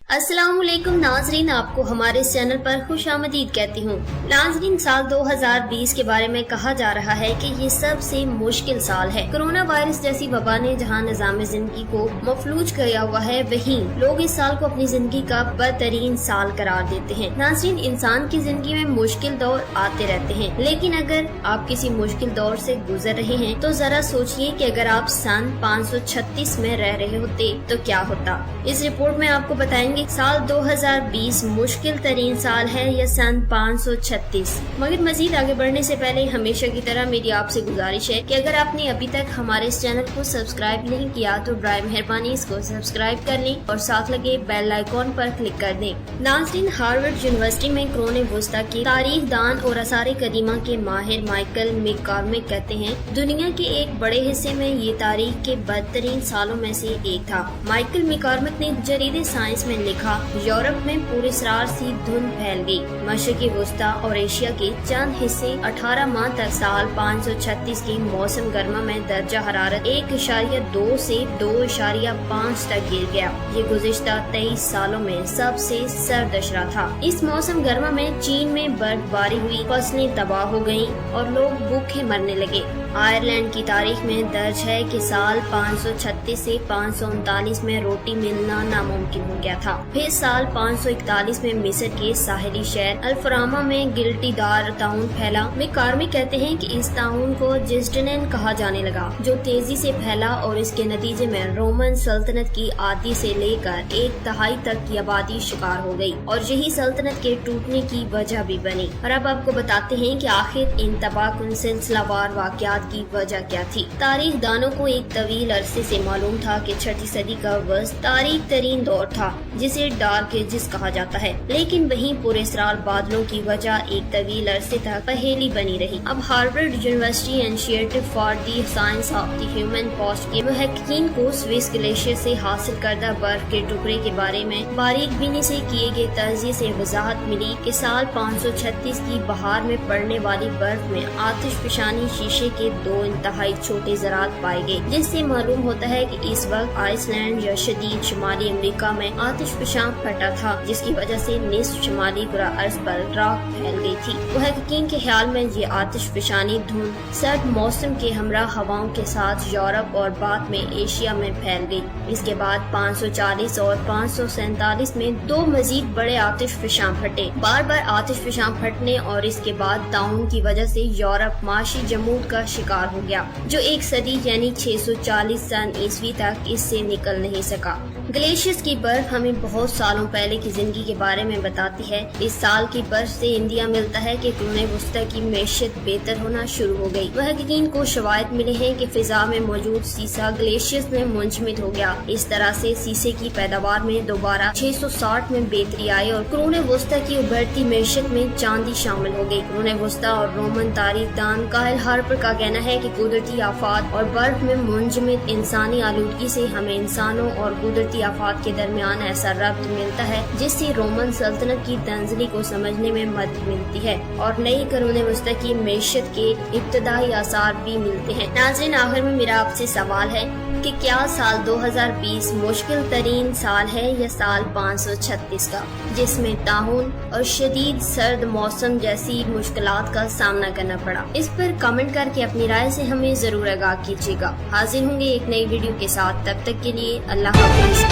अस्सलाम वालेकुम नाजरीन, आपको हमारे इस चैनल पर खुश आमदीद कहती हूँ। नाजरीन, साल 2020 के बारे में कहा जा रहा है कि ये सबसे मुश्किल साल है। कोरोना वायरस जैसी वबा ने जहाँ निजाम जिंदगी को मफलूज किया हुआ है, वहीं लोग इस साल को अपनी जिंदगी का बदतरीन साल करार देते हैं। नाजरीन, इंसान की जिंदगी में मुश्किल दौर आते रहते हैं, लेकिन अगर आप किसी मुश्किल दौर से गुजर रहे हैं तो जरा सोचिए कि अगर आप सन 536 में रह रहे होते तो क्या होता। इस रिपोर्ट में आपको बताएंगे साल 2020 मुश्किल तरीन साल है या सन 536। मगर मजीद आगे बढ़ने से पहले हमेशा की तरह मेरी आपसे गुजारिश है कि अगर आपने अभी तक हमारे इस चैनल को सब्सक्राइब नहीं किया तो बराए मेहरबानी इसको सब्सक्राइब कर लें और साथ लगे बेल आइकॉन पर क्लिक कर दें। नाज़रीन, हार्वर्ड यूनिवर्सिटी में कुरान वुस्ता की तारीख दान और आसार कदीमा के माहिर माइकल मैककॉर्मिक कहते हैं, दुनिया के एक बड़े हिस्से में ये तारीख के बदतरीन सालों में से एक था। माइकल मैककॉर्मिक ने जरीदे साइंस में लिखा, यूरोप में पूरी सरार सी धुंध फैल गई। मशरिकी वुस्ता और एशिया के चंद हिस्से 18 माह तक साल 536 की मौसम गर्मा में दर्जा हरारत 1.2 से 2.5 तक गिर गया। ये गुज़िश्ता 23 सालों में सबसे सर्द अशरा था। इस मौसम गर्मा में चीन में बर्फबारी हुई, फसलें तबाह हो गयीं और लोग भूखे मरने लगे। आयरलैंड की तारीख में दर्ज है कि साल 536 से 539 में रोटी मिलना नामुमकिन हो गया था। फिर साल 541 में मिस्र के साहिली शहर अल्फरामा में गिल्टीदार ताउन फैला। मैककॉर्मिक कहते हैं कि इस ताउन को जिस्टनेन कहा जाने लगा, जो तेजी से फैला और इसके नतीजे में रोमन सल्तनत की आधी से लेकर 1/3 तक की आबादी शिकार हो गई और यही सल्तनत के टूटने की वजह भी बनी। और अब आपको बताते हैं कि आखिर इन तबाहकुन सिलसिलावार वाक़यात की वजह क्या थी। तारीख दानों को एक तवील अरसे से मालूम था कि 6वीं सदी का वस्त तारीख तरीन दौर था, जिसे डार्क एजेस कहा जाता है, लेकिन वहीं पुरस्रार बादलों की वजह एक तवील अरसे तक पहेली बनी रही। अब Harvard university initiative for the science of the human past के मुहक्किकीन को स्विस ग्लेशियर से हासिल करदा बर्फ के टुकड़े के बारे में बारीक बीनी से किए गए तजिए से वजाहत मिली कि साल 536 की बहार में पड़ने वाली बर्फ में आतिशफशानी शीशे के 2 इंतहाई छोटे ज़रात पाए गए, जिससे मालूम होता है कि इस वक्त आइसलैंड या शदीद शुमाली अमेरिका में आतिशफशां फटा था, जिसकी वजह से निस्फ शुमाली कुरा अर्ज पर राख फैल गई थी। मुहक्किकीन के ख्याल में ये आतिशफशानी धुंध सर्द मौसम के हमरा हवाओं के साथ यूरोप और बाद में एशिया में फैल गई। इसके बाद 540 और 547 में 2 मजीद बड़े आतिशफशां फटे। बार बार आतिशफशां फटने और इसके बाद ताउन की वजह से यूरोप माशी जमूद का शिकार हो गया, जो एक सदी यानी 640 सन ईस्वी तक इससे निकल नहीं सका। ग्लेशियर्स की बर्फ हमें बहुत सालों पहले की जिंदगी के बारे में बताती है। इस साल की बर्फ से इंडिया मिलता है कि कुरान वुस्ता की मैशत बेहतर होना शुरू हो गई। मुहक्किकीन को शवाहिद मिले हैं कि फिजा में मौजूद सीसा ग्लेशियर्स में मुंजमद हो गया। इस तरह से सीसे की पैदावार में दोबारा 660 में बेहतरी आई और कुरान वुस्ता की उभरती मैशत में चांदी शामिल हो गई। कुरान वुस्ता और रोमन तारीख दान कायल हार्पर का कहना है कि कुदरती आफात और बर्फ में मुंजमद इंसानी आलूदगी से हमें इंसानों और कुदरती आफात के दरमियान ऐसा रब्त मिलता है जिससे रोमन सल्तनत की तंजली को समझने में मदद मिलती है और नई कुरान वुस्ता की मैशत के इब्तदाई आसार भी मिलते हैं। नाज़रीन, आखिर में मेरा आपसे सवाल है कि क्या साल 2020 मुश्किल तरीन साल है या साल 536 का, जिसमें ताउन और शदीद सर्द मौसम जैसी मुश्किलात का सामना करना पड़ा। इस पर कमेंट करके अपनी राय से हमें जरूर आगाह कीजिएगा। हाजिर होंगे एक नई वीडियो के साथ, तब तक के लिए अल्लाह हाफिज़।